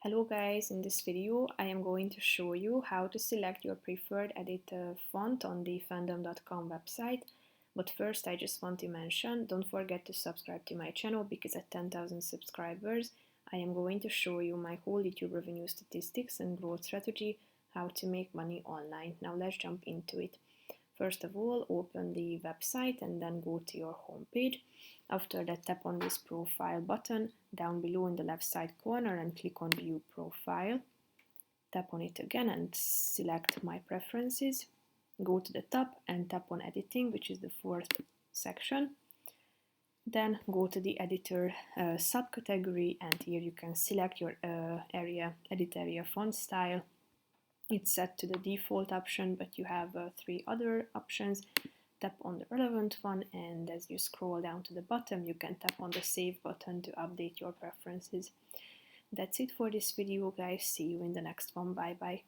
Hello guys, in this video I am going to show you how to select your preferred edit font on the fandom.com website. But first I just want to mention, don't forget to subscribe to my channel because at 10,000 subscribers I am going to show you my whole YouTube revenue statistics and growth strategy, how to make money online. Now let's jump into it. First of all, open the website and then go to your home page. After that, tap on this profile button down below in the left side corner and click on view profile. Tap on it again and select my preferences. Go to the top and tap on editing, which is the fourth section. Then go to the editor subcategory, and here you can select your edit area font style. It's set to the default option, but you have 3 other options. Tap on the relevant one, and as you scroll down to the bottom, you can tap on the save button to update your preferences. That's it for this video, guys. See you in the next one. Bye bye.